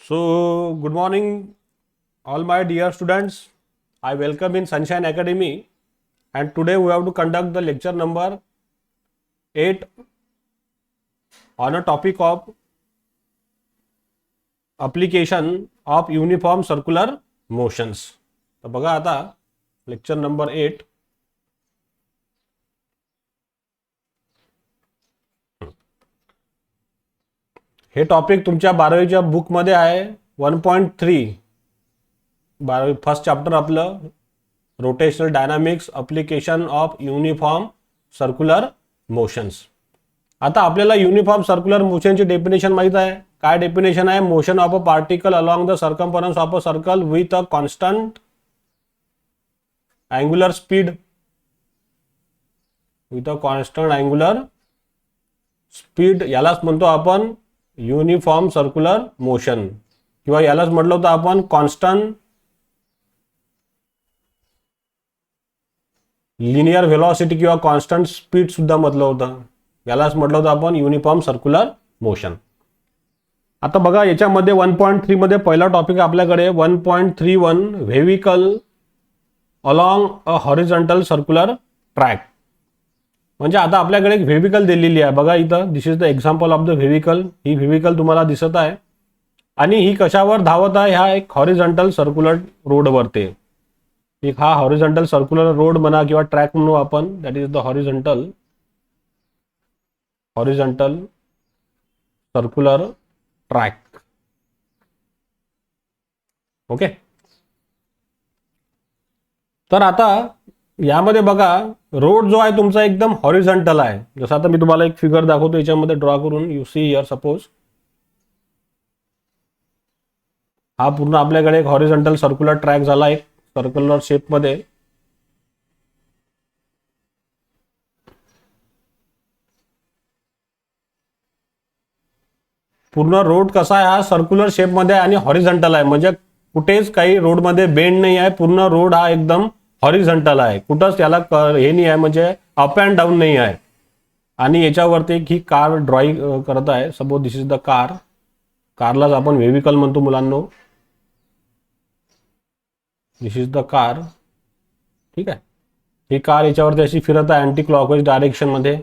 So, good morning, all my dear students. I welcome in Sunshine Academy, and today we have to conduct the lecture number 8 on a topic of application of uniform circular motions. तर बघा आता lecture number 8. हे topic तुमच्या 12वीच्या बुकमध्ये आहे 1.3. 12 first chapter आपलं rotational dynamics application of uniform circular motions. आता आपल्याला युनिफॉर्म सर्क्युलर मोशनची डेफिनेशन माहित आहे. काय डेफिनेशन आहे? Motion of a particle along the circumference of a circle with a constant angular speed. With a constant angular speed यालाच म्हणतो आपण uniform circular motion, किंवा यालाच म्हटलं होतं आपण कॉन्स्टंट लिनियर व्हेलॉसिटी किंवा कॉन्स्टंट स्पीड सुद्धा म्हटलं होतं. यालाच म्हटलं होतं आपण युनिफॉर्म सर्क्युलर मोशन. आता बघा याच्यामध्ये 1.3 मध्ये पहिला टॉपिक आपल्याकडे 1.31 vehicle along a horizontal circular track. म्हणजे आता आपल्याकडे एक व्हेहिकल दिलेली आहे. बघा इथं this is the example of the vehicle. ही व्हेहिकल तुम्हाला दिसत आहे आणि ही कशावर धावत आहे? हा एक हॉरिझॉन्टल सर्क्युलर रोडवरती. एक हा हॉरिझॉन्टल सर्क्युलर रोड म्हणा किंवा ट्रॅक म्हणू आपण. That is the horizontal circular track. Okay. तर आता यामध्ये बघा रोड जो आहे तुमचा एकदम हॉरिझॉन्टल आहे. जसं आता मी तुम्हाला एक फिगर दाखवतो याच्यामध्ये ड्रॉ करून. यू सी हियर सपोज हा पूर्ण आपल्याकडे एक हॉरिझॉन्टल सर्क्युलर ट्रॅक झाला एक सर्क्युलर शेप मध्ये. पूर्ण रोड कसा आहे? हा सर्क्युलर शेप मध्ये आणि हॉरिझॉन्टल आहे. म्हणजे कुठेच काही रोड मध्ये बेंड नाही आहे. पूर्ण रोड हा एकदम हॉरिझॉन्टल आहे. कुठंच त्याला हे नाही आहे, म्हणजे अप अँड डाऊन नाही आहे. आणि याच्यावरती ही कार ड्रॉइंग करत आहे. Suppose this is the car. कारलाच आपण व्हेहिकल म्हणतो मुलांनो. This is the car. ठीक आहे. ही कार याच्यावरती अशी फिरत आहे अँटी क्लॉकवाइज डायरेक्शन मध्ये.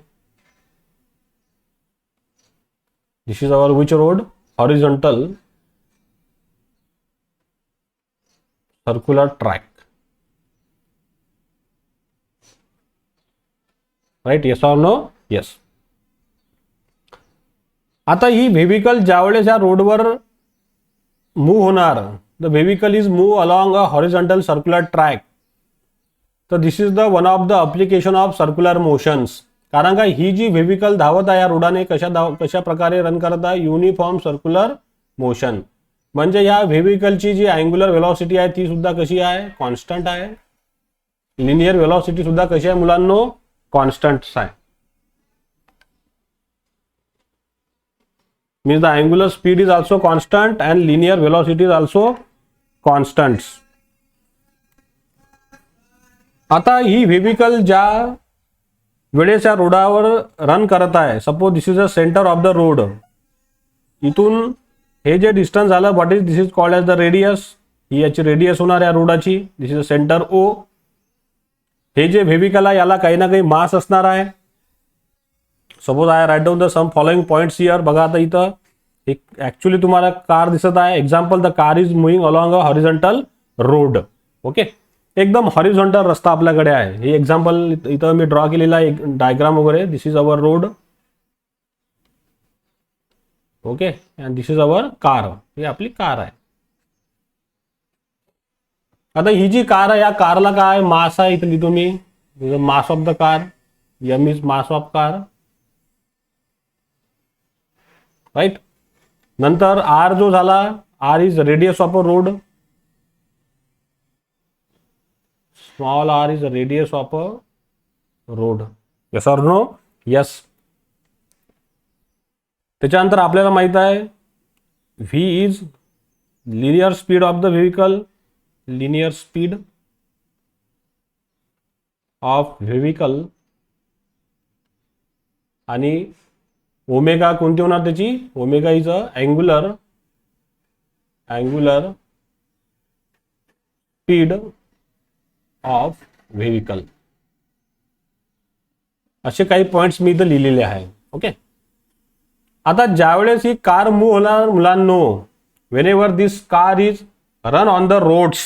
This is our which road? Horizontal circular track. Right? Yes or no? Yes. आता ही व्हेहिकल ज्यावेळेस या रोडवर मूव्ह होणार, the vehicle is move along a horizontal circular track. तर this is the one of the application of circular motions. कारण का ही जी vehicle धावत आहे या रोडाने कशा प्रकारे रन करत आहे? Uniform circular motion. म्हणजे या व्हेहिकलची जी अँग्युलर व्हेलॉसिटी आहे ती सुद्धा कशी आहे? कॉन्स्टंट आहे. लिनियर व्हेलॉसिटी सुद्धा कशी आहे मुलांनो? कॉन्स्टंट आहे. means the angular speed is also constant and linear velocity is also constants. आता ही व्हेहिकल ज्या वेळेस या रोडावर रन करत आहे, suppose this is a centre of the road. इथून हे जे डिस्टन्स झालं, what is this is called as the radius. ही याची रेडियस होणार या रोडाची. दिस इज अ सेंटर ओ. हे जे व्हेहिकल आहे याला काही ना काही मास असणार आहे. Suppose I write down the some following points here. बघा आता इथं एक ऍक्च्युली तुम्हाला कार दिसत आहे. Example the car is moving along a horizontal road. Okay. एकदम हॉरिझॉन्टल रस्ता आपल्याकडे आहे. हे एक्झाम्पल इथं मी ड्रॉ केलेला आहे डायग्राम वगैरे. This is our road. Okay. And this is our car. ही आपली कार आहे. आता ही जी कार आहे या कारला काय मास आहे? इथं लिहितो मी mass of the car. M is mass of car. Right. नंतर आर जो झाला, R is radius of a road. Small R is radius of a road. Yes or no? Yes. त्याच्यानंतर आपल्याला माहित आहे V is linear speed of the vehicle. Linear speed of vehicle. आणि omega कोणती होणार त्याची? Omega is a angular angular speed of vehicle, असे काही पॉइंट्स मी इथं लिहिलेले आहे. ओके. आता ज्यावेळेस ही कार मूव्ह होणार मुलांनो, whenever this car is run on the roads.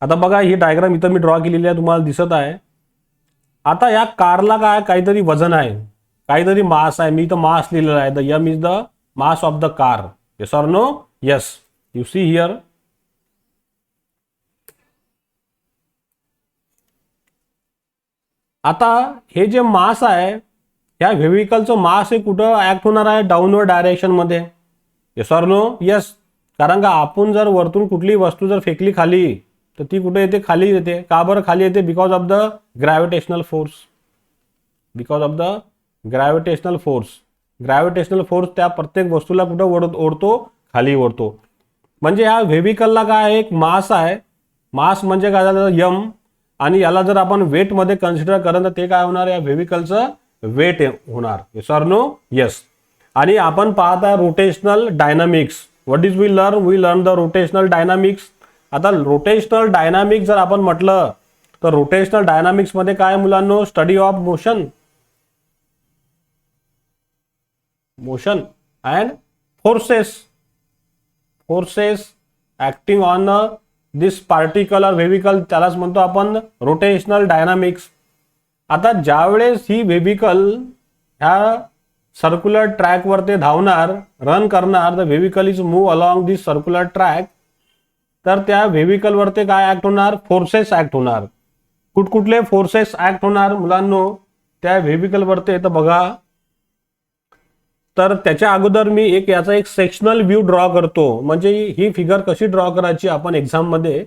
आता बघा ही डायग्राम इथं मी ड्रॉ केलेली आहे, तुम्हाला दिसत आहे. आता या कारला काय काहीतरी वजन आहे, काहीतरी मास आहे. मी इथं मास लिहिलेला आहे. The m is the mass of the car. Yes or no? Yes. You see here. आता हे जे मास आहे, या व्हेविकलचं मास हे कुठं ऍक्ट होणार आहे? डाऊनवर्ड डायरेक्शन मध्ये. Yes or no? येस. कारण का आपण जर वरतून कुठली वस्तू जर फेकली खाली, तर ती कुठे येते? खाली येते. का बरं खाली येते? Because of the gravitational force. Because of the gravitational force. Gravitational force त्या प्रत्येक वस्तूला कुठं ओढतो? खाली ओढतो. म्हणजे या व्हेविकलला काय एक मास आहे. मास म्हणजे काय झालं? यम. आणि याला जर आपण वेट मध्ये कन्सिडर करत तर ते काय होणार? या व्हेविकलचं वेट होणार. Yes or no? येस. आणि आपण पाहता rotational dynamics. What is we learn? We learn the rotational dynamics. आता रोटेशनल डायनामिक्स जर आपण म्हटलं तर रोटेशनल डायनामिक्स मध्ये काय मुलांनो? Study of motion, motion and forces. Forces acting on this particular vehicle, त्यालाच म्हणतो आपण रोटेशनल डायनामिक्स. आता ज्यावेळेस ही व्हेविकल ह्या सर्क्युलर ट्रॅकवर ते धावणार, रन करणार, the vehicle is move along this circular track, तर त्या व्हेविकलवर ते काय ऍक्ट होणार? फोर्सेस ऍक्ट होणार. कुठकुठले फोर्सेस ऍक्ट होणार मुलांनो त्या व्हेविकलवर? ते तर बघा. तर त्याच्या अगोदर मी याचा एक सेक्शनल व्ह्यू ड्रॉ करतो. म्हणजे ही फिगर कशी ड्रॉ करायची आपण एक्झाम मध्ये,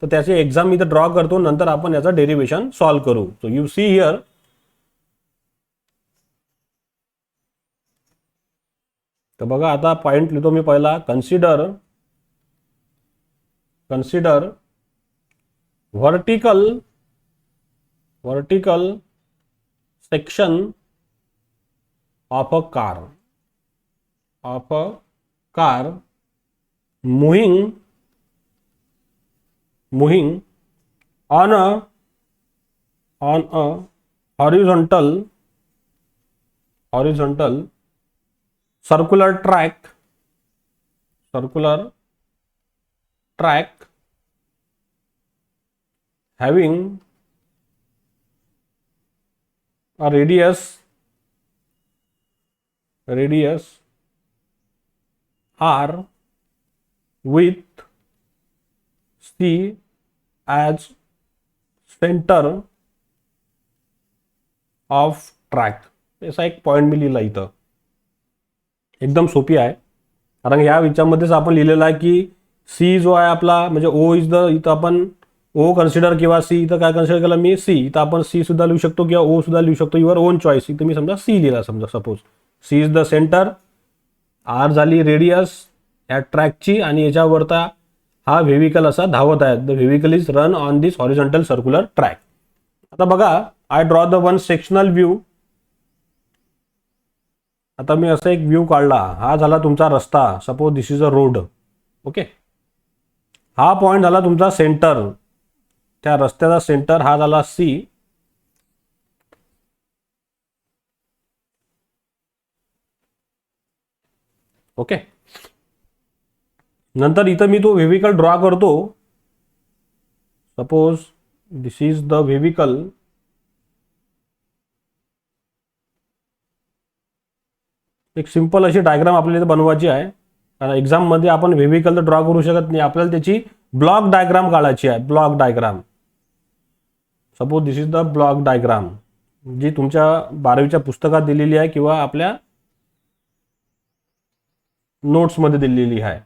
तर त्याचे एक्झाम इथं ड्रॉ करतो, नंतर आपण याचा डेरिव्हेशन सॉल्व्ह करू. So you see here. तर बघा आता पॉइंट लिहितो मी पहिला. Consider vertical section of a car moving on a horizontal circular track having a radius R with C as center of track. असा एक पॉइंट मी लिहिला इथं. एकदम सोपी आहे, कारण या विचारामध्येच आपण लिहिलेलं आहे की सी जो आहे आपला, म्हणजे ओ इज द, इथं आपण ओ कन्सिडर किंवा सी इथं काय कन्सिडर केलं मी? सी. इथं आपण सी सुद्धा लिहू शकतो किंवा ओ सुद्धा लिहू शकतो, युअर ओन चॉईस. इथं मी समजा सी लिहिला. समजा suppose C is the centre, R झाली रेडियस या ट्रॅकची, आणि याच्यावरता हा व्हेविकल असा धावत आहे. The vehicle is run on this horizontal circular track. आता बघा, I draw the one sectional view. आता मी असा एक व्ह्यू काढला. हा झाला तुमचा रस्ता. Suppose this is a road. Okay. हा पॉइंट झाला तुमचा सेंटर. त्या रस्त्याचा सेंटर हा झाला सी. ओके. नंतर इथं मी तो व्हेविकल ड्रॉ करतो. Suppose this is the vehicle. एक सिंपल अशी डायग्राम आपल्याला इथे बनवायची आहे, कारण एक्झाम मध्ये आपण व्हेविकल तर ड्रॉ करू शकत नाही. आपल्याला त्याची ब्लॉक डायग्राम काढायची आहे. Block diagram. Suppose this is the block diagram, जी तुमच्या 12वीच्या पुस्तकात दिलेली आहे किंवा आपल्या नोट्स मध्ये दिलेली आहे.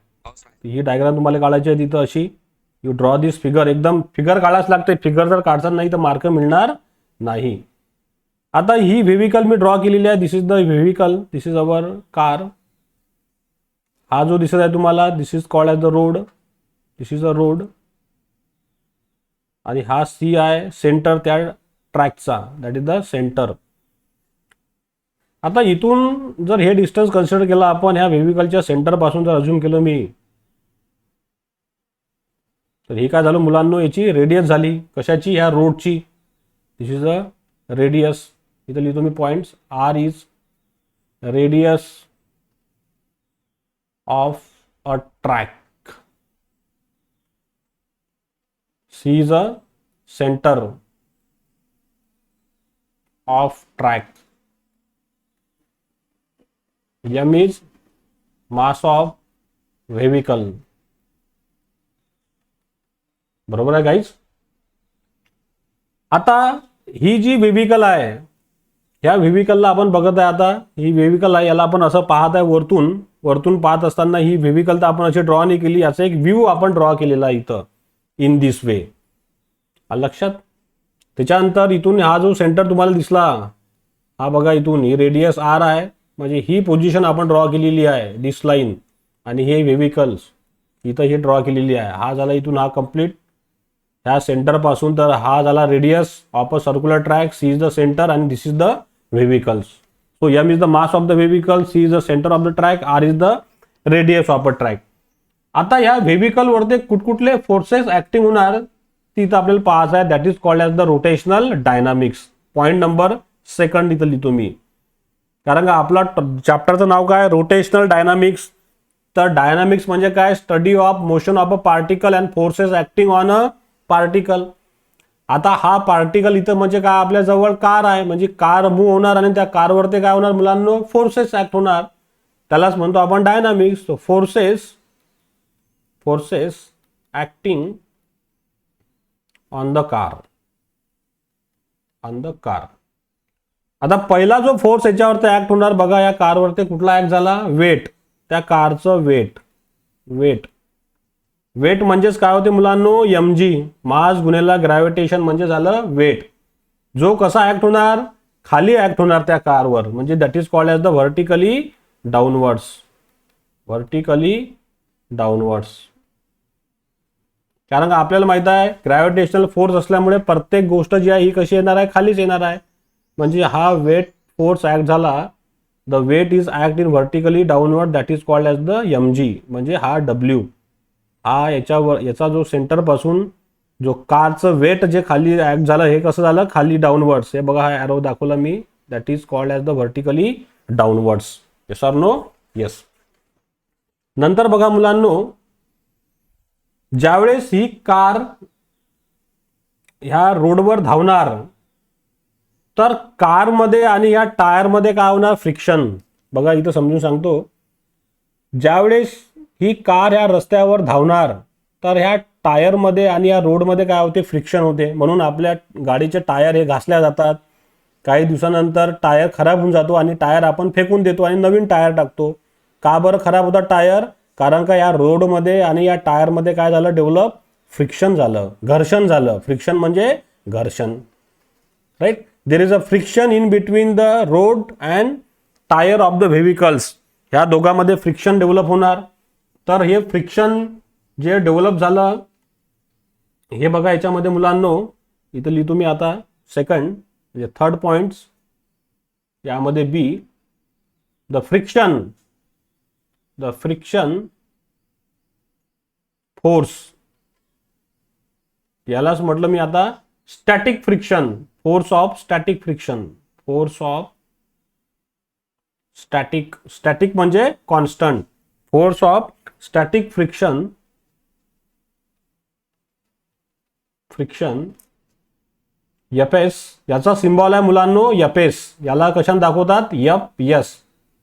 ही डायग्राम तुम्हाला काढायची आहे तिथं अशी. You draw this figure. एकदम फिगर काढायच लागते. फिगर जर काढता नाही तर मार्क मिळणार नाही. आता ही व्हेविकल मी ड्रॉ केलेली आहे. This is the vehicle. This is our car. हा जो दिसत आहे तुम्हाला, this is called as the road. This is a road. आणि हा सी आहे सेंटर त्या ट्रॅकचा. That is the centre. आता इथून जर हे डिस्टन्स कन्सिडर केलं आपण ह्या व्हेविकलच्या सेंटर पासून जर अज्युम केलं मी, तर ही काय झालं मुलांनो, याची रेडियस झाली. कशाची? ह्या रोडची. This is a radius. इथं लिहितो मी points. R is radius of a track. C is a centre of track. M is mass of vehicle. बरोबर आहे गाईज. आता ही जी व्हेविकल आहे, ह्या व्हेविकलला आपण बघत आहे. आता ही व्हेविकल आहे, याला आपण असं पाहत आहे वरतून पाहत असताना ही व्हेविकल तर आपण अशी ड्रॉ नाही केली, याचा एक व्ह्यू आपण ड्रॉ केलेला आहे इथं इन दिस वे. लक्षात. त्याच्यानंतर इथून हा जो सेंटर तुम्हाला दिसला, हा बघा इथून ही रेडियस आर आहे, म्हणजे ही पोझिशन आपण ड्रॉ केलेली आहे, दिस लाईन. आणि हे व्हेविकल्स इथं हे ड्रॉ केलेली आहे. हा झाला इथून हा कंप्लीट ह्या सेंटर पासून. तर हा झाला radius of a circular track. C is the centre आणि this is the vehicles. So M is the mass of the vehicle, C is the centre of the track, R is the radius of a track. आता ह्या व्हेविकलवरती कुठकुठले forces acting होणार ती इथं आपल्याला पाहायचं आहे. That is called as the rotational dynamics. Point number 2 इथं लिहितो मी, कारण का आपला चॅप्टरचं नाव काय? Rotational dynamics. तर डायनामिक्स म्हणजे काय? Study of motion of a particle and forces acting on a particle. आता हा पार्टिकल इथं म्हणजे काय? आपल्या जवळ कार आहे, म्हणजे कार मूव्ह होणार आणि त्या कारवरती काय होणार मुलांना? फोर्सेस ऍक्ट होणार. त्यालाच म्हणतो आपण dynamics. Forces acting on the car. आता पहिला जो फोर्स याच्यावरती ऍक्ट होणार बघा, या कारवरती कुठला ऍक्ट झाला? वेट. त्या कारचं वेट म्हणजेच काय होते मुलांनो? mg, मास गुणिले ग्रॅव्हिटेशन म्हणजे झालं वेट. जो कसा ऍक्ट होणार? खाली ऍक्ट होणार त्या कारवर, म्हणजे that is called as the vertically downwards. कारण आपल्याला माहित आहे ग्रॅव्हिटेशनल फोर्स असल्यामुळे प्रत्येक गोष्ट जी आहे ही कशी येणार आहे? खालीच येणार आहे. म्हणजे हा वेट फोर्स ऍक्ट झाला. The weight is act in vertically downward, that is called as the mg. म्हणजे हा W, हा याचा जो सेंटर पासून जो कारचं वेट जे खाली ऍक्ट झालं, हे कसं झालं? खाली डाऊनवर्ड्स. हे बघा, हा ॲरो दाखवला मी, that is called as the vertically downwards. Yes or no? Yes. नंतर बघा मुलांनो, ज्यावेळेस ही कार ह्या रोडवर धावणार, तर कारमध्ये आणि या टायरमध्ये काय होणार? फ्रिक्शन. बघा इथं समजून सांगतो. ज्यावेळेस ही कार ह्या रस्त्यावर धावणार, तर ह्या टायरमध्ये आणि या रोडमध्ये काय होते? फ्रिक्शन होते. म्हणून आपल्या गाडीचे टायर हे घासल्या जातात. काही दिवसानंतर टायर खराब होऊन जातो आणि टायर आपण फेकून देतो आणि नवीन टायर टाकतो. का बरं खराब होतात टायर? कारण का या रोडमध्ये आणि या टायरमध्ये काय झालं? डेव्हलप फ्रिक्शन झालं, घर्षण झालं. फ्रिक्शन म्हणजे घर्षण, right. There is a friction in between the road and tyre of the vehicles. ह्या दोघांमध्ये फ्रिक्शन डेव्हलप होणार. तर हे फ्रिक्शन जे डेव्हलप झालं, हे बघा याच्यामध्ये मुलांनो, इथं लिहितो मी आता सेकंड, म्हणजे थर्ड पॉइंट्स यामध्ये बी. द फ्रिक्शन फोर्स, यालाच म्हटलं मी आता static friction. Force of static म्हणजे constant. Force of static friction Fs. याचा सिम्बॉल आहे मुलांनो Fs. याला कशाने दाखवतात? Fs.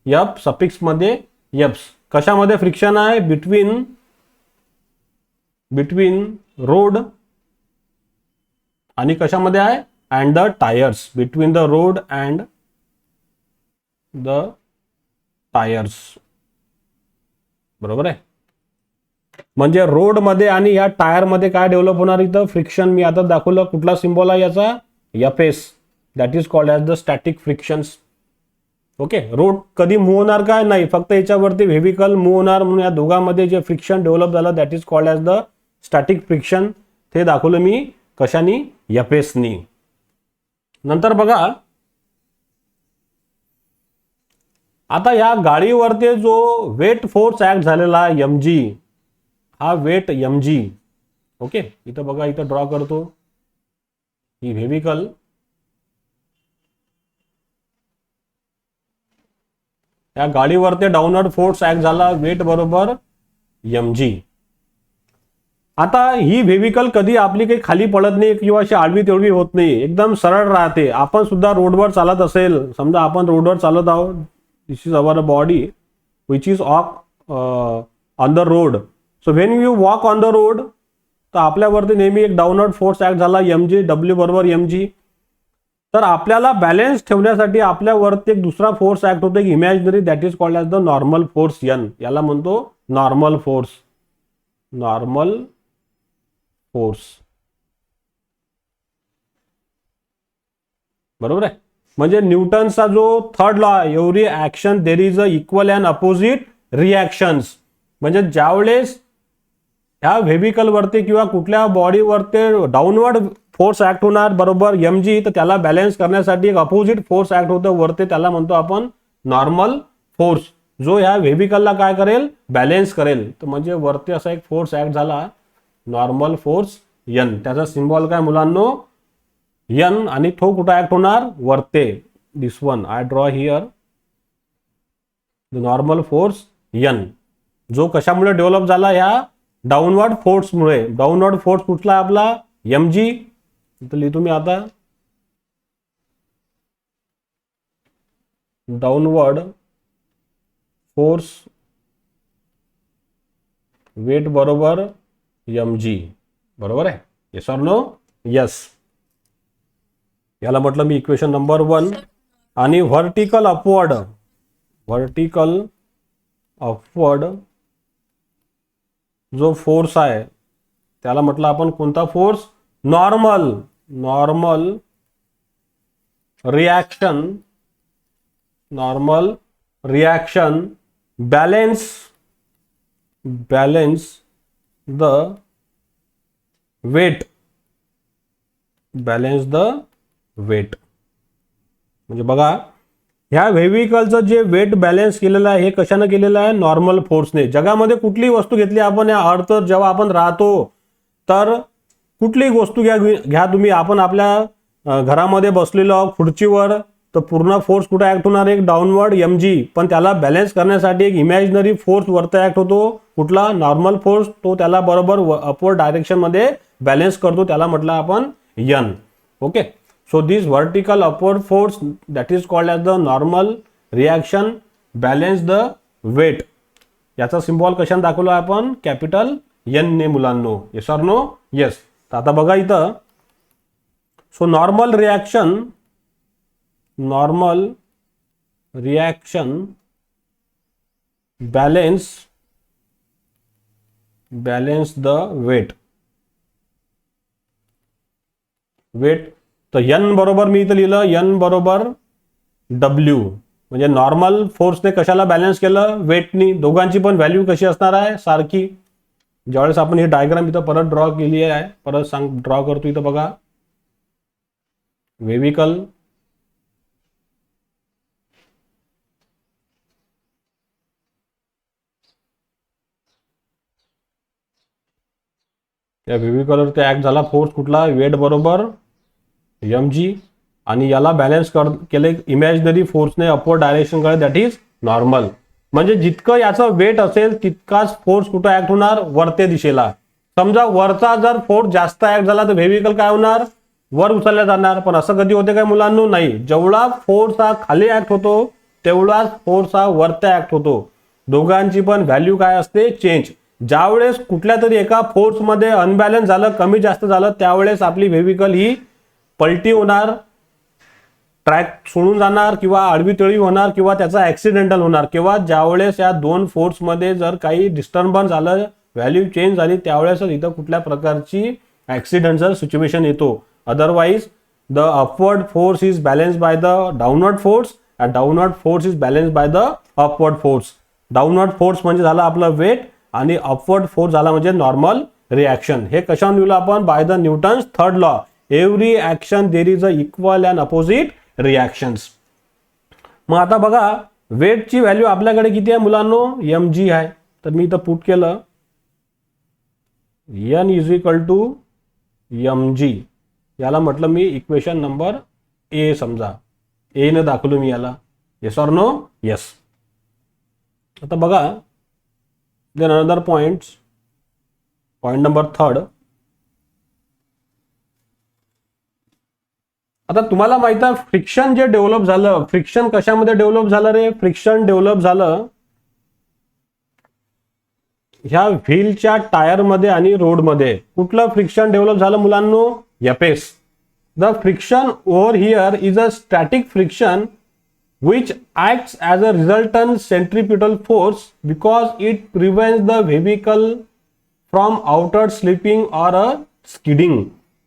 F सफिक्स मध्ये Fs. कशामध्ये फ्रिक्शन आहे? बिटवीन रोड आणि कशामध्ये आहे? And the tyres. Between the road and the tyres. बरोबर आहे. म्हणजे रोड मध्ये आणि या टायर मध्ये काय डेव्हलप होणार? इथं फ्रिक्शन. मी आता दाखवलं. कुठला सिम्बॉल आहे याचा? Fs. That is called as the static frictions. Okay. Road कधी मूव्ह होणार काय? नाही, फक्त याच्यावरती व्हेविकल मूव्ह होणार. म्हणून या दोघांमध्ये जे फ्रिक्शन डेव्हलप झालं, that is called as the static friction. ते दाखवलं मी कशानी? Fsनी. नंतर बघा, आता या गाडीवरती जो वेट फोर्स ऍक्ट झालेला mg, हा वेट mg. ओके, इथं बघा, इथं ड्रॉ करतो. ही व्हेविकल, या गाडीवरती डाऊनवर्ड फोर्स ऍक्ट झाला, वेट बरोबर mg. आता ही व्हेविकल कधी आपली काही खाली पडत नाही किंवा अशी आडवी तेडवी होत नाही, एकदम सरळ राहते. आपण सुद्धा रोडवर चालत असेल, समजा आपण रोडवर चालत आहोत, this is our body which is on the road. So when you walk on the road, तर आपल्यावरती नेहमी एक डाऊनवर्ड फोर्स ऍक्ट झाला mg, w बरोबर mg. तर आपल्याला बॅलन्स ठेवण्यासाठी आपल्यावरती एक दुसरा फोर्स ऍक्ट होतो, एक imaginary, that is called as the normal force n. याला म्हणतो नॉर्मल फोर्स. नॉर्मल फोर्स, बरोबर आहे. म्हणजे न्यूटनचा जो third law, every action there is a equal and opposite reactions. म्हणजे ज्यावेळेस ह्या व्हेविकल वरती किंवा कुठल्या बॉडीवरती डाऊनवर्ड फोर्स ऍक्ट होणार बरोबर mg, तर त्याला बॅलन्स करण्यासाठी एक अपोजिट फोर्स ऍक्ट होतो वरती, त्याला म्हणतो आपण नॉर्मल फोर्स, जो ह्या व्हेविकलला काय करेल, बॅलन्स करेल. तर म्हणजे वरती असा एक फोर्स ऍक्ट झाला, नॉर्मल फोर्स n. त्याचा सिम्बॉल काय मुलांनो, n. आणि तो कुठं ऍक्ट होणार, वरते, this one I draw here, the normal force n, जो कशामुळे डेव्हलप झाला, ह्या डाऊनवर्ड फोर्समुळे. डाऊनवर्ड फोर्स कुठला आपला, mg. इथं लिहितो मी आता, डाऊनवर्ड फोर्स वेट बरोबर mg, बरोबर आहे. Yes or no, yes. याला म्हटलं मी इक्वेशन नंबर 1. आणि व्हर्टिकल अपवर्ड, व्हर्टिकल अपवर्ड जो फोर्स आहे, त्याला म्हटलं आपण कोणता force, normal. Normal reaction, normal reaction balance, balance the weight, balance the weight. म्हणजे बघा, ह्या व्हेविकलचं जे वेट बॅलन्स केलेलं आहे, हे कशाने केलेलं आहे, नॉर्मल फोर्सने. जगामध्ये कुठली वस्तू घेतली आपण, या अर्थ जेव्हा आपण राहतो, तर कुठलीही वस्तू घ्या तुम्ही, आपण आपल्या घरामध्ये बसलेलो खुर्चीवर, तर पूर्ण फोर्स कुठे ऍक्ट होणार, एक डाऊनवर्ड mg. पण त्याला बॅलन्स करण्यासाठी एक इमॅजिनरी फोर्स वरती ऍक्ट होतो, कुठला, नॉर्मल फोर्स. तो त्याला बरोबर अपवर्ड डायरेक्शन मध्ये बॅलन्स करतो, त्याला म्हटलं आपण n. Okay, so this vertical upward force that is called as the normal reaction balance the weight. याचा सिम्बॉल कशाने दाखवला आपण, कॅपिटल n ने मुलांनो. Yes or no, yes. तर आता बघा इथं, so normal reaction, normal reaction balance, balance the weight, weight. तर n बरोबर मी इथं लिहिलं, n बरोबर w. म्हणजे नॉर्मल फोर्सने कशाला बॅलन्स केलं, वेटनी. दोघांची पण व्हॅल्यू कशी असणार आहे, सारखी. ज्यावेळेस आपण ही डायग्राम इथं परत ड्रॉ केली आहे, परत ड्रॉ करतो. इथं बघा, व्हेविकल, त्या व्हेविकलवर ते ऍक्ट झाला फोर्स कुठला, वेट बरोबर mg. आणि याला बॅलन्स केले इमॅजिनरी फोर्सने अपवर्ड डायरेक्शन कडे, दॅट इज नॉर्मल. म्हणजे जितकं याचं वेट असेल तितकाच फोर्स कुठं ऍक्ट होणार, वरते दिशेला. समजा वरचा जर फोर्स जास्त ऍक्ट झाला तर व्हेविकल काय होणार, वर उचलल्या जाणार. पण असं कधी होते काय मुलांनो, नाही. जेवढा फोर्स हा खाली ऍक्ट होतो, तेवढाच फोर्स हा वरती ऍक्ट होतो. दोघांची पण व्हॅल्यू काय असते, चेंज. ज्यावेळेस कुठल्या तरी एका फोर्स मध्ये अनबॅलन्स झालं, कमी जास्त झालं, त्यावेळेस आपली व्हेविकल ही पलटी होणार, ट्रॅक सोडून जाणार, किंवा आडवी तळी होणार, किंवा त्याचा ऍक्सिडेंटल होणार. किंवा ज्यावेळेस या दोन फोर्स मध्ये जर काही डिस्टर्बन्स झालं, व्हॅल्यू चेंज झाली, त्यावेळेस इथं कुठल्या प्रकारची ऍक्सिडेंटल सिच्युएशन येतो. Otherwise the upward force is balance by the downward force, and downward force is balance by the upward force. Downward force म्हणजे झाला आपला वेट, आणि अपवर्ड फोर्स झाला म्हणजे नॉर्मल रिॲक्शन. हे कशावर लिहिलं आपण, by the Newton's third law, every action there is a equal and opposite reactions. मग आता बघा, वेटची व्हॅल्यू आपल्याकडे किती आहे मुलांनो, mg आहे. तर मी इथं पुट केलं n is equal to mg. याला म्हटलं मी इक्वेशन नंबर ए, समजा ए ने दाखवलं मी याला. Yes or no? येस. आता बघा, देन अनदर पॉइंट नंबर 3. आता तुम्हाला माहित आहे फ्रिक्शन जे डेव्हलप झालं, फ्रिक्शन कशामध्ये डेव्हलप झालं रे? फ्रिक्शन डेव्हलप झालं ह्या व्हीलच्या टायरमध्ये आणि रोडमध्ये. कुठलं फ्रिक्शन डेव्हलप झालं मुलांनो? FS. The friction over here is a static friction which acts as a resultant centripetal force because it prevents the vehicle from outward slipping or a skidding.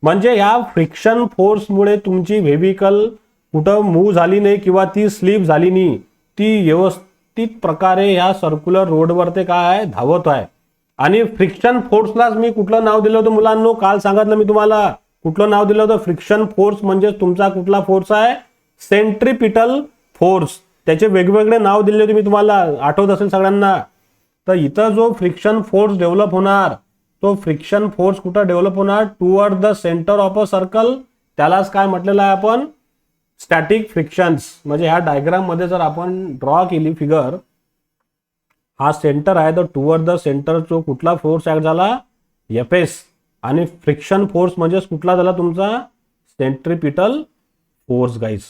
म्हणजे या friction फोर्समुळे तुमची व्हेहिकल कुठं move झाली नाही किंवा ती स्लिप झाली नाही, ती व्यवस्थित प्रकारे ह्या सर्क्युलर रोडवर ते काय आहे, धावत आहे. आणि फ्रिक्शन फोर्सलाच मी कुठलं नाव दिलं होतं मुलांनो? काल सांगितलं मी तुम्हाला. कुठलं नाव दिलं होतं? फ्रिक्शन फोर्स म्हणजे तुमचा कुठला फोर्स आहे? Centripetal force. त्याचे वेगवेगळे नाव दिले होते मी तुम्हाला, आठवत असेल सगळ्यांना. तर इथं जो फ्रिक्शन फोर्स डेव्हलप होणार, तो फ्रिक्शन फोर्स कुठं डेव्हलप होणार? Toward the centre of a circle. त्यालाच काय म्हटलेलं आहे आपण? Static frictions. म्हणजे ह्या डायग्राम मध्ये जर आपण ड्रॉ केली फिगर, हा सेंटर आहे, तर टुवर्ड द सेंटर जो कुठला फोर्स ऍक्ट झाला? एफएस. आणि फ्रिक्शन फोर्स म्हणजे कुठला झाला तुमचा? Centripetal force guys.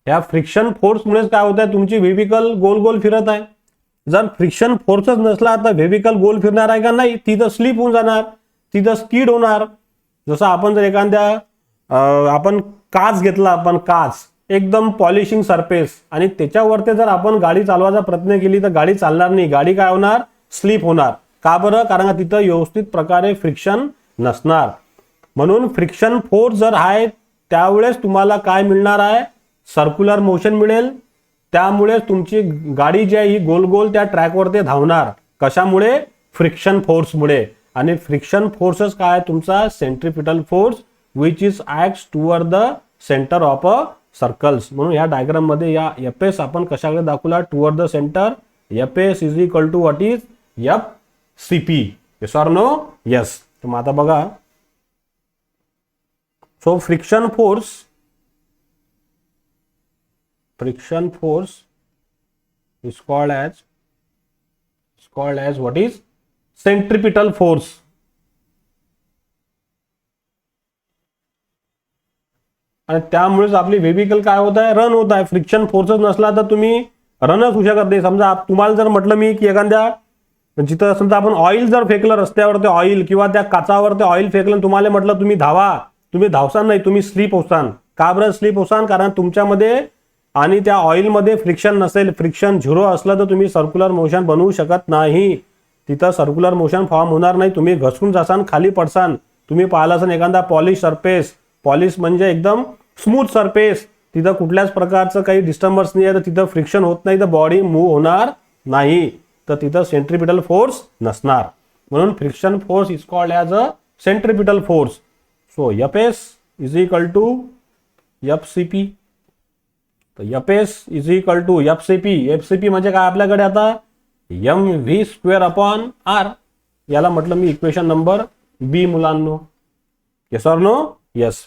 या फ्रिक्शन फोर्समुळेच काय होत आहे? तुमची व्हेहिकल गोल गोल फिरत आहे. जर फ्रिक्शन फोर्सच नसला तर व्हेहिकल गोल फिरणार आहे का? नाही. तिथं स्लिप होऊन जाणार, तिथं स्किड होणार. जसं आपण जर एखाद्या आपण काच घेतला, आपण काच एकदम पॉलिशिंग सरफेस, आणि त्याच्यावरती जर आपण गाडी चालवायचा प्रयत्न केली तर गाडी चालणार नाही. गाडी काय होणार? स्लिप होणार. का बरं? कारण का तिथं व्यवस्थित प्रकारे फ्रिक्शन नसणार. म्हणून फ्रिक्शन फोर्स जर आहे त्यावेळेस तुम्हाला काय मिळणार आहे? सर्क्युलर मोशन मिळेल. त्यामुळे तुमची गाडी जी आहे ही गोल गोल त्या ट्रॅकवर ते धावणार. कशामुळे? फ्रिक्शन फोर्समुळे. आणि फ्रिक्शन फोर्सच काय? तुमचा centripetal force which is acts toward the centre of a circles. म्हणून या डायग्राम मध्ये या एफएस आपण कशाकडे दाखवला? Toward the centre. FS is equal to what is? F CP. Yes or no? Yes. तर मग आता बघा, so friction force is called as what is? Centripetal force. आणि त्यामुळेच आपली व्हेहिकल काय होत आहे? रन होत आहे. फ्रिक्शन फोर्सच नसला तर तुम्ही रनच होऊ शकत नाही. समजा तुम्हाला जर म्हटलं मी की एखाद्या जिथं समजा आपण ऑइल जर फेकलं रस्त्यावर, ते ऑइल किंवा त्या काचावर ते ऑइल फेकलं, तुम्हाला म्हटलं तुम्ही धावा, तुम्ही धावसान नाही, तुम्ही स्लिप होसान. का बरं स्लिप होसान? कारण तुमच्यामध्ये आणि त्या ऑइलमध्ये फ्रिक्शन नसेल. फ्रिक्शन झिरो असलं तर तुम्ही सर्क्युलर मोशन बनवू शकत नाही. तिथं सर्क्युलर मोशन फॉर्म होणार नाही. तुम्ही घसरून जासान, खाली पडसान. तुम्ही पाहिलं असाल एखादा पॉलिश सरफेस, पॉलिश म्हणजे एकदम स्मूथ सरफेस, तिथं कुठल्याच प्रकारचं काही डिस्टर्बन्स नाही आहे, तर तिथं फ्रिक्शन होत नाही, तर बॉडी मूव्ह होणार नाही. तर तिथं सेंट्रिपिटल फोर्स नसणार. म्हणून friction force is called as a centripetal force. So FS is equal to FCP. तर FS is equal to FCP. FCP म्हणजे काय आपल्याकडे आता? mv²/r. याला म्हटलं मी इक्वेशन नंबर बी मुलांनो. Yes or no? येस.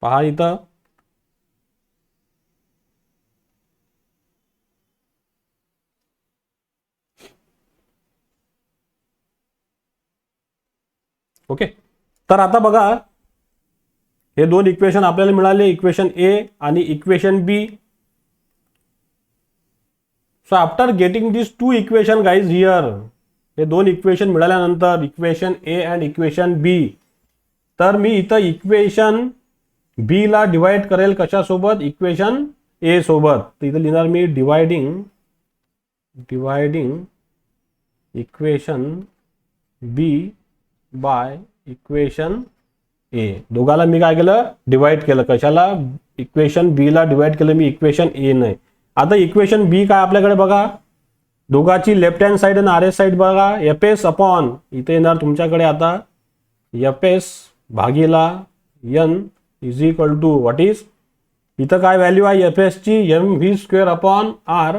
पहा इथं ओके. तर आता बघा, हे दोन इक्वेशन आपल्याला मिळाले, इक्वेशन ए आणि equation B. So after getting this two equation guys here, हे दोन इक्वेशन मिळाल्यानंतर equation A and equation B, तर मी इथं इक्वेशन बी ला डिवाइड करेल कशासोबत? इक्वेशन ए सोबत. तर इथं लिहिणार मी dividing equation B by equation A. दोघाला मी काय केलं? डिवाइड केलं. कशाला? इक्वेशन बी ला डिवाइड केलं मी इक्वेशन ए ने. आता इक्वेशन बी काय आपल्याकडे बघा, दोघाची लेफ्ट हँड साइड आणि आर साइड बघा. एफएस अपॉन, इथे येणार तुमच्याकडे आता एफएस भागीला N is equal to what is, इथं काय व्हॅल्यू आहे एफ एस ची, M V square upon R,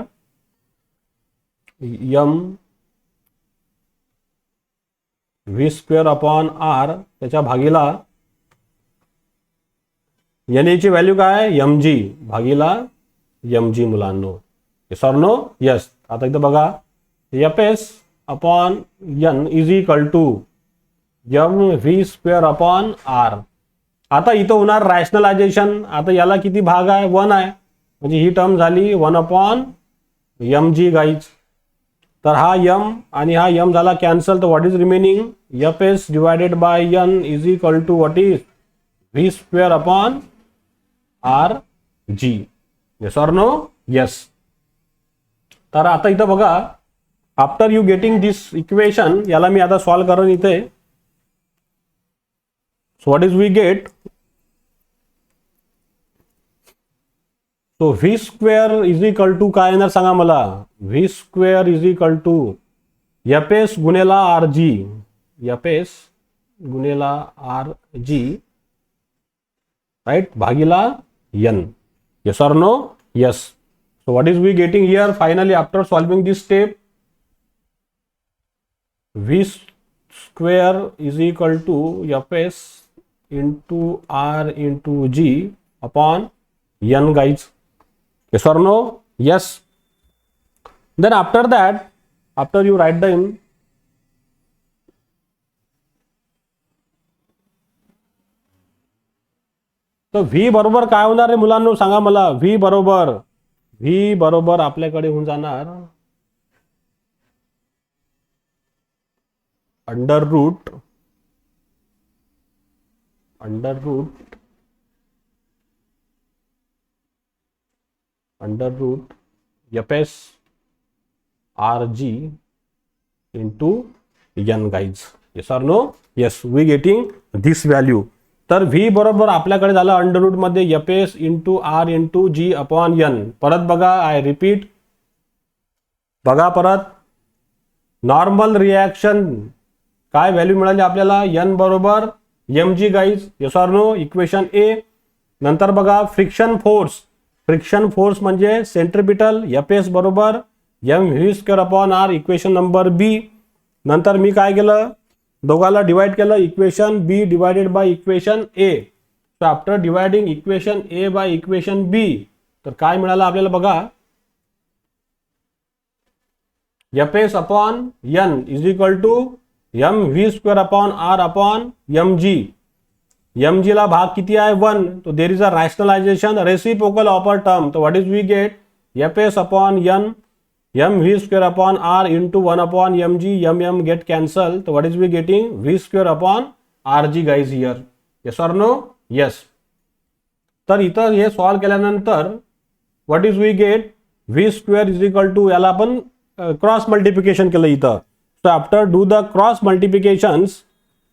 M V square upon R त्याच्या भागीला एन ची व्हॅल्यू काय, एम जी भागीला एम जी मुलांनो. Yes or no, yes. आता इथं बघा F S upon N is equal to M V square upon R. आता इथं होणार रॅशनलायझेशन. आता याला किती भाग आहे, 1 आहे, म्हणजे ही टर्म झाली 1 अपॉन एम जी गाईज. तर हा एम आणि हा एम झाला कॅन्सल. तर what is remaining, F S divided by N is equal to what is V square upon R G. Yes or no, yes. तर आता इथं बघा, after you getting this equation, याला मी आता सॉल्व करेन इथे. So what is we get, so V square is equal to काय येणार सांगा मला, V square is equal to F S गुणेला आर जी, एफ एस गुणेला आर जी राईट भागीला N. Yes or no, yes. So what is we getting here finally after solving this step, V square is equal to F S into R into G upon N guys. Yes or no? Yes. Then after that, after you write them, तर V बरोबर काय होणार आहे मुलांनो सांगा मला. V बरोबर आपल्याकडे होऊन जाणार under root F S R G into N guys. Yes or no, yes. We getting this value. तर व्ही बरोबर आपल्याकडे झालं अंडर रूट मध्ये F S into R into G upon N. परत बघा, आय रिपीट, बघा परत, नॉर्मल रिॲक्शन काय व्हॅल्यू मिळाली आपल्याला, एन बरोबर M G guys. Yes or no, equation A. नंतर बघा फ्रिक्शन फोर्स म्हणजे सेंट्रिपिटल, एफ एस बरोबर M V square upon R, equation number B. नंतर मी काय केलं, दोघाला डिवाइड केलं, equation B divided by equation A. So after dividing equation A by equation B, तर काय मिळालं आपल्याला बघा, F S upon N is equal to M V square upon R upon M G. M G ला भाग किती आहे, 1. तो there is a rationalisation reciprocal upper term. तो what is we get, F S upon N M V square upon R into 1 upon M G, M get cancel. तो what is we getting, V square upon R G guys here. Yes or no, yes. तर इथं हे solve केल्यानंतर what is we get, V square is equal to, याला आपण cross multiplication केलं इथं. So after do the cross multiplications,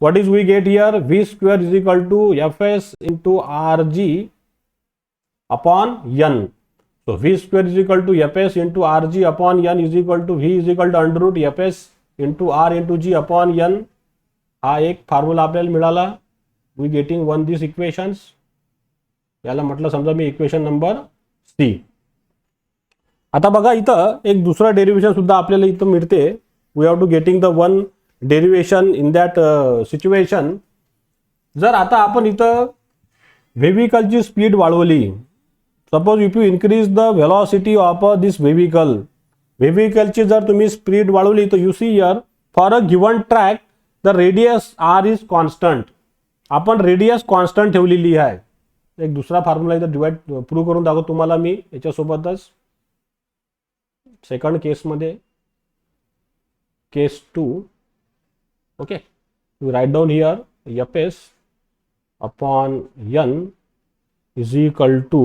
what is we get here, v square is equal to fs into rg upon n. So v square is equal to fs into rg upon n is equal to v is equal to under root fs into r into g upon n. हा एक formula आपल्याला मिळाला. We getting one this equations. याला म्हटलं समजा मी equation number C. आता बघा इथं एक दुसरा डेरिव्हेशन सुद्धा आपल्याला इथं मिळते. We have to getting the one derivation in that situation. जर आता आपण इथं व्हेविकलची स्पीड वाढवली, suppose if you increase the velocity of this व्हेविकलची जर तुम्ही स्पीड वाढवली, तर you see here for a given track the radius R is constant. आपण रेडियस कॉन्स्टंट ठेवलेली आहे. एक दुसरा फॉर्म्युला इथं डिवाइड प्रूव्ह करून दाखवतो तुम्हाला मी याच्यासोबतच. सेकंड केसमध्ये, केस 2, okay, we write down here fs upon n is equal to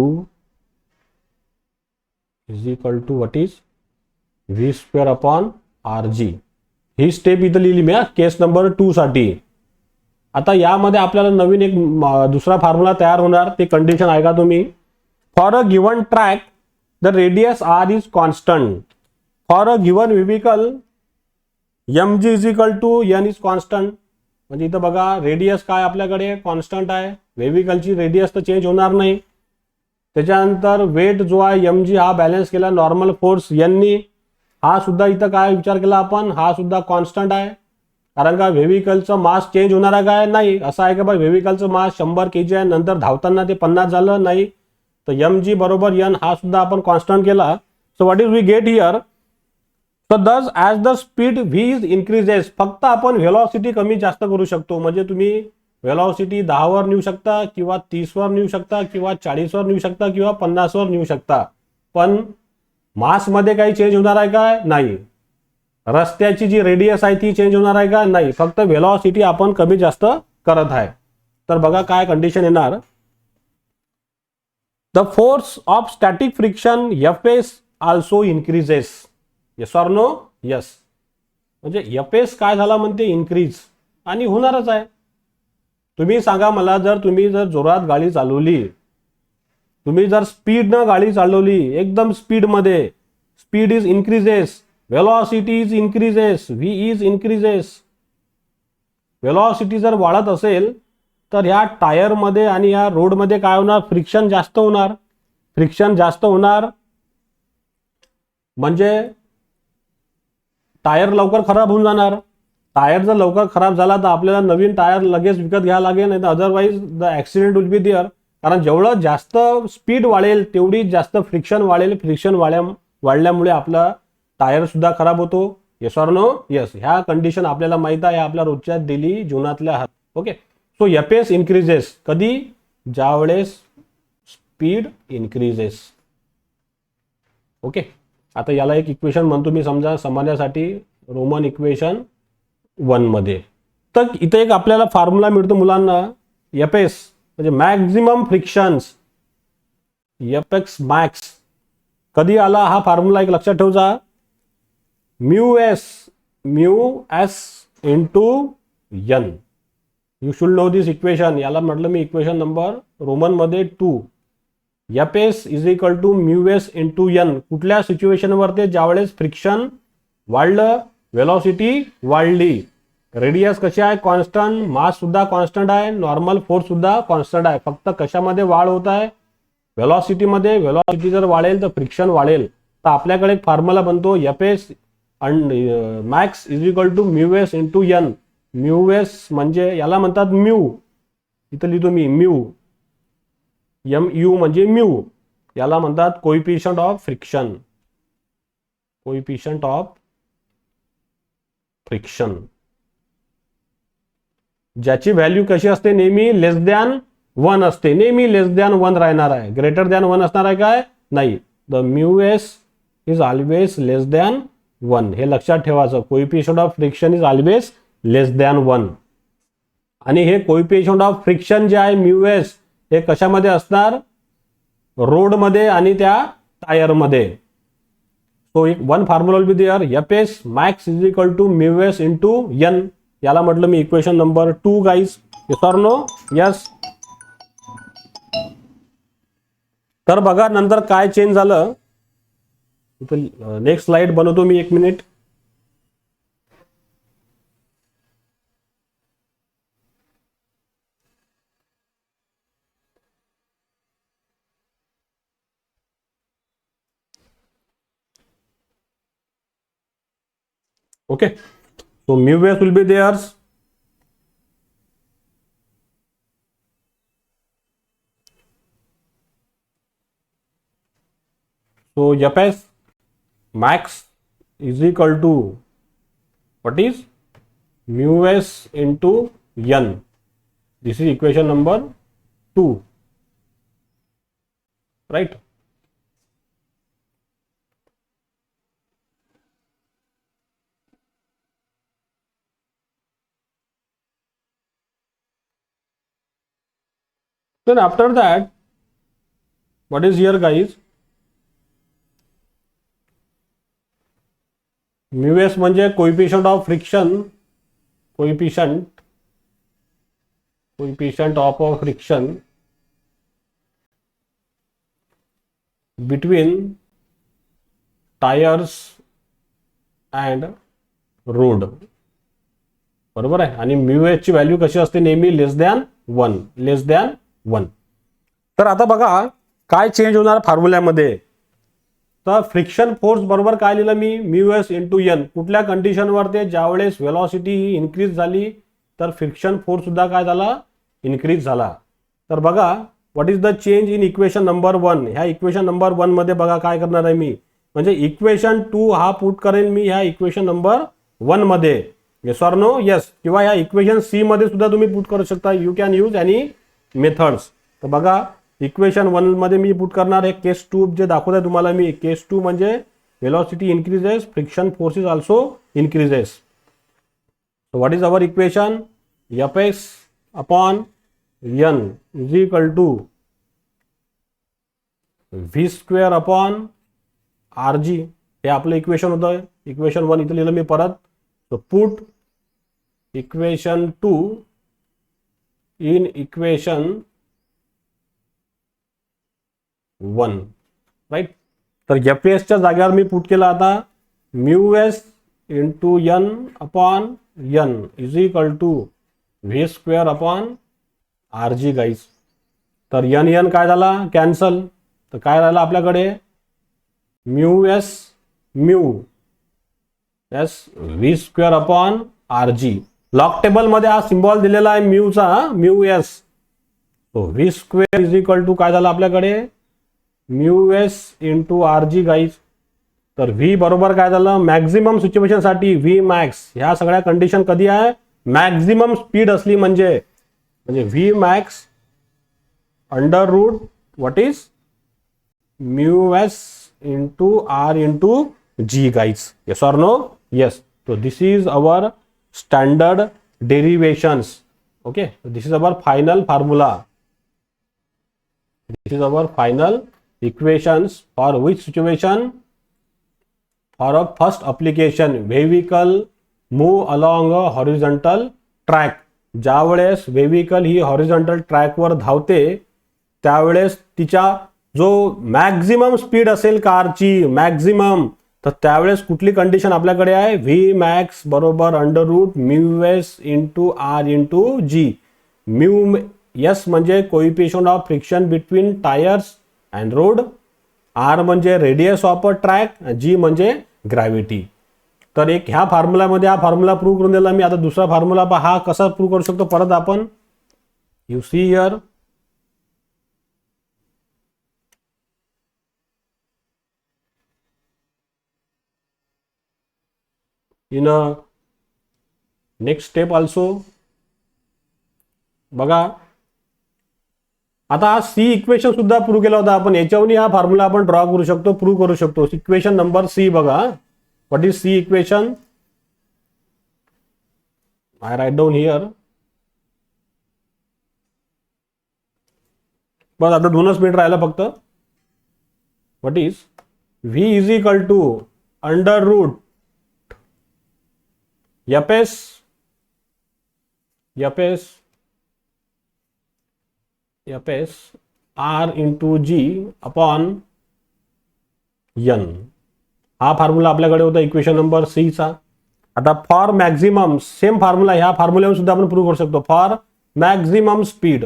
what is v square upon rg. He step इथं लिहिली मी केस नंबर 2 साठी. आता यामध्ये आपल्याला नवीन एक दुसरा फॉर्म्युला तयार होणार. ते कंडिशन ऐका तुम्ही. For a given track the radius R is constant. For a given vehicle mg is equal to n is constant. म्हणजे इथं बघा रेडियस काय आपल्याकडे कॉन्स्टंट आहे, व्हेविकलची रेडियस तर चेंज होणार नाही. त्याच्यानंतर वेट जो आहे mg हा बॅलन्स केला नॉर्मल फोर्स यांनी, हा सुद्धा इथं काय विचार केला आपण, हा सुद्धा कॉन्स्टंट आहे. कारण का व्हेविकलचं मास चेंज होणार आहे काय, नाही. असं आहे का बा व्हेविकलचं मास 100 kg आहे, नंतर धावताना ते 50 झालं, नाही. तर mg बरोबर n हा सुद्धा आपण कॉन्स्टंट केला. So what is we get here, so thus as the speed V is increases, फक्त आपण व्हेलॉसिटी कमी जास्त करू शकतो. म्हणजे तुम्ही व्हेलॉसिटी 10 वर नेऊ शकता किंवा 30 वर नेऊ शकता किंवा 40 वर नेऊ शकता किंवा 50 वर नेऊ शकता, पण मासमध्ये काही चेंज होणार आहे काय, नाही. रस्त्याची जी रेडियस आहे ती चेंज होणार आहे का, नाही. फक्त व्हेलॉसिटी आपण कमी जास्त करत आहे. तर बघा काय कंडिशन येणार, the force of static friction FS also increases, yes or no, yes. म्हणजे एफएस काय झाला म्हणते, इन्क्रीज, आणि होणारच आहे. तुम्ही सांगा मला, तुम्ही जर जोरात गाडी चालवली, तुम्ही जर स्पीडनं गाडी चालवली, एकदम स्पीडमध्ये, speed is increases, velocity is increases, V is increases. Velocity जर वाढत असेल तर ह्या टायरमध्ये आणि या रोडमध्ये काय होणार, फ्रिक्शन जास्त होणार. फ्रिक्शन जास्त होणार म्हणजे टायर लवकर खराब होऊन जाणार. टायर जर लवकर खराब झाला तर आपल्याला नवीन टायर लगेच विकत घ्यायला लागेल, नाही तर otherwise the accident will be there. कारण जेवढं जास्त स्पीड वाढेल तेवढी जास्त फ्रिक्शन वाढेल. फ्रिक्शन वाढल्यामुळे आपला टायर सुद्धा खराब होतो. Yes or no, yes. ह्या कंडिशन आपल्याला माहित आहे आपल्या रोजच्या डेली जीवनातल्या आहात. ओके, सो एफएस इन्क्रीजेस कधी, ज्यावेळेस स्पीड इन्क्रीजेस. ओके, आता याला एक इक्वेशन म्हणतो मी समजा समजण्यासाठी, रोमन इक्वेशन 1 मध्ये. तर इथे एक आपल्याला फॉर्म्युला मिळतो मुलांना, एफएस म्हणजे मॅक्झिमम फ्रिक्शन्स, एफएक्स मॅक्स. कधी आला हा फॉर्म्युला, एक लक्षात ठेवजा, mu S into N. You should know this equation. याला म्हटलं मी इक्वेशन नंबर रोमन मध्ये 2. FS is equal to mu S into N. कुठल्या सिच्युएशनवरती, ज्यावेळेस फ्रिक्शन वाढलं, व्हेलॉसिटी वाढली, रेडियस कशी आहे कॉन्स्टंट, मास सुद्धा कॉन्स्टंट आहे, नॉर्मल फोर्स सुद्धा कॉन्स्टंट आहे. फक्त कशामध्ये वाढ होत आहे, व्हेलॉसिटीमध्ये. व्हेलॉसिटी जर वाढेल तर फ्रिक्शन वाढेल. तर आपल्याकडे एक फॉर्म्युला बनतो, FS max is equal to mu S into N. Mu S म्हणजे याला म्हणतात म्यू, इथं लिहितो मी म्यू, MU म्हणजे म्यू. याला म्हणतात coefficient of friction. Coefficient of friction, ज्याची व्हॅल्यू कशी असते, नेहमी लेस दॅन 1 असते. नेहमी लेस दॅन 1 राहणार आहे. ग्रेटर दॅन 1 असणार आहे काय, नाही. The mu S is always less than 1. हे लक्षात ठेवायचं. Coefficient of friction is always less than 1. आणि हे कोइफिशियंट ऑफ फ्रिक्शन जे आहे म्यू एस, हे कशामध्ये असणार, रोडमध्ये आणि त्या टायरमध्ये. सो एक one formula will be there, FS max is equal to mu S into N. याला म्हटलं मी equation number 2 guys. Yes or no, yes. तर बघा नंतर काय चेंज झालं. नेक्स्ट स्लाइड बनवतो मी, 1 minute. Okay, so mu s will be theirs. So Fs max is equal to what is mu s into n. This is equation number 2, right? Then after that, what is here guys? Mu s म्हणजे coefficient of friction, coefficient of friction between tires and road. बरोबर आहे. आणि mu S ची value कशी असते नेहमी लेस than 1, लेस than 1. तर आता बघा काय चेंज होणार फॉर्म्युल्यामध्ये. तर फ्रिक्शन फोर्स बरोबर काय लिहिलं मी, म्यू एस इंटू एन. कुठल्या कंडिशनवर ते, ज्यावेळेस व्हेलॉसिटी ही इन्क्रीज झाली तर फ्रिक्शन फोर्स सुद्धा काय झाला, इन्क्रीज झाला. तर बघा what is the change in equation number 1. ह्या इक्वेशन नंबर 1 मध्ये बघा काय करणार आहे मी, म्हणजे इक्वेशन 2 हा पुट करेन मी ह्या इक्वेशन नंबर 1 मध्ये. Yes or no, yes. किंवा ह्या इक्वेशन सी मध्ये सुद्धा तुम्ही पुट करू शकता. You can use any methods. तर बघा इक्वेशन 1 मध्ये मी पुट करणार आहे केस 2 जे दाखवत आहे तुम्हाला मी. केस 2 म्हणजे velocity increases, friction force is also increases. So what is our equation, F X upon N is equal to V square upon R G. हे आपलं इक्वेशन होतं. इक्वेशन 1 इथं लिहिलं मी परत. So put equation 2 in equation 1, right. तर F एसच्या जागेवर मी पुट केला आता mu S into N upon N is equal to V square upon R G guys. तर एन एन काय झाला, कॅन्सल. तर काय राहिलं आपल्याकडे, mu S V square upon R G. Log table मध्ये हा सिम्बॉल दिलेला आहे म्यूचा, म्यू एस. तो V square is equal to काय झालं आपल्याकडे, mu S into R G guys. तर व्ही बरोबर काय झालं, मॅक्झिमम सिच्युएशन साठी व्ही मॅक्स. ह्या सगळ्या कंडिशन कधी आहे, मॅक्झिमम स्पीड असली म्हणजे V max under root what is mu S into R into G guys. Yes or no, yes. So this is our standard derivations. Okay, so this is our final formula. This is our final equations for which situation, for a first application, vehicle move along a horizontal track. ज्यावेळेस vehicle ही horizontal track वर धावते त्यावेळेस तिच्या जो maximum speed असेल कारची, maximum, तर त्यावेळेस कुठली कंडिशन आपल्याकडे आहे, व्ही मॅक्स बरोबर under root mu S into R into G. Mu S म्हणजे coefficient of friction between tyres and road, R म्हणजे radius of a track, G म्हणजे ग्रॅव्हिटी. तर एक ह्या फॉर्म्युलामध्ये हा फॉर्म्युला प्रूव्ह करून दिला मी. आता दुसरा फॉर्म्युला हा कसा प्रूव्ह करू शकतो परत आपण, you see here. In next step also बघा आता सी इक्वेशन सुद्धा प्रूव्ह केला होता आपण. याच्यावरून हा फॉर्म्युला आपण ड्रॉ करू शकतो, प्रूव्ह करू शकतो. इक्वेशन नंबर सी बघा. What is C equation, I write down here. बस आता 2 मिनिट राहिला फक्त. What is V is equal to under root F S R into G upon N. हा फॉर्म्युला आपल्याकडे होता इक्वेशन नंबर सी चा. आता फॉर मॅक्झिमम सेम फॉर्म्युला ह्या फॉर्म्युल्यावर सुद्धा आपण प्रूव्ह करू शकतो. फॉर मॅक्झिमम स्पीड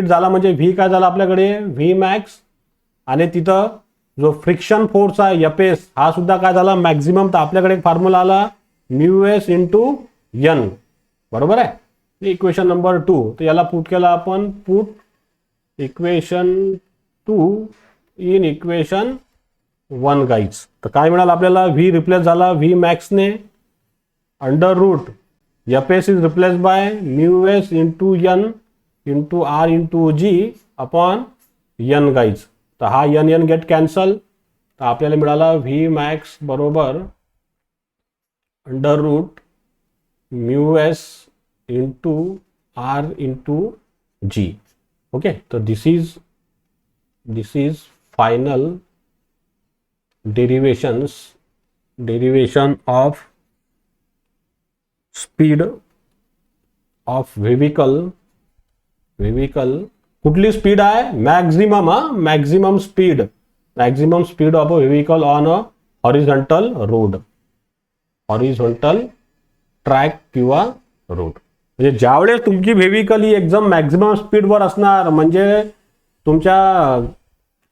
झाला म्हणजे व्ही काय झाला आपल्याकडे, व्ही मॅक्स. आणि तिथं जो फ्रिक्शन फोर्स आहे एफ एस हा सुद्धा काय झाला मॅक्झिमम. तर आपल्याकडे एक फॉर्म्युला आला म्यू एस इंटू एन, बरोबर आहे. Equation number 2. तर याला पुट केला आपण, put equation 2 in equation 1 guys. तर काय मिळालं आपल्याला, व्ही रिप्लेस झाला व्ही मॅक्सने, under root F S is replace by mu S into N into R into G upon N guys. तर हा एन एन गेट कॅन्सल. तर आपल्याला मिळाला व्ही मॅक्स बरोबर under root mu S into R into G. Okay, तर this is final derivation of speed of vehicle. कुठली speed आहे, maximum. Maximum speed of a vehicle on a horizontal road. Horizontal track किंवा road. म्हणजे ज्यावेळेस तुमची व्हेविकल ही एकदम maximum स्पीडवर असणार, म्हणजे तुमच्या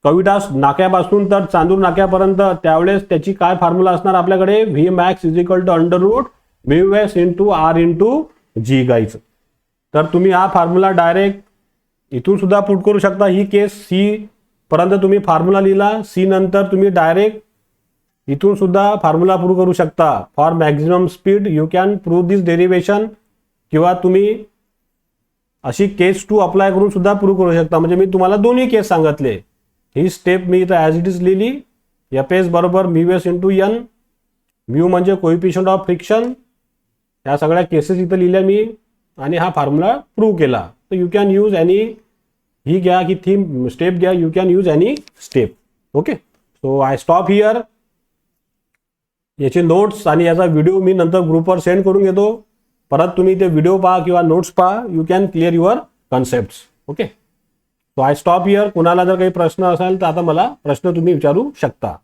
कविटा नाक्यापासून तर चांदूर नाक्यापर्यंत, त्यावेळेस त्याची काय फॉर्म्युला असणार आपल्याकडे, V max is equal to under root mu S into R into G guys. तर तुम्ही हा फॉर्म्युला डायरेक्ट इथून सुद्धा पुट करू शकता. ही केस सी पर्यंत तुम्ही फॉर्म्युला लिहिला, सी नंतर तुम्ही डायरेक्ट इथून सुद्धा फॉर्म्युला प्रूव्ह करू शकता. For maximum speed you can prove this derivation, किंवा तुम्ही अशी केस 2 अप्लाय करून सुद्धा प्रूव्ह करू शकता. म्हणजे मी तुम्हाला दोन्ही केस सांगितले. ही स्टेप मी इथं ॲज इट इज लिहिली. एफ एस बरोबर mu S into N, mu म्हणजे कोइफिशियंट ऑफ फ्रिक्शन. ह्या सगळ्या केसेस इथं लिहिल्या मी आणि हा फॉर्म्युला प्रूव्ह केला. तर यू कॅन यूज एनी, ही घ्या की थीम स्टेप घ्या, you can use any step. Okay, so I stop here. याचे नोट्स आणि याचा व्हिडिओ मी नंतर ग्रुपवर सेंड करून घेतो. परत तुम्ही ते व्हिडिओ पहा किंवा नोट्स पहा, you can clear your concepts. Okay, so I stop here. कुणाला जर काही प्रश्न असेल तर आता मला प्रश्न तुम्ही विचारू शकता.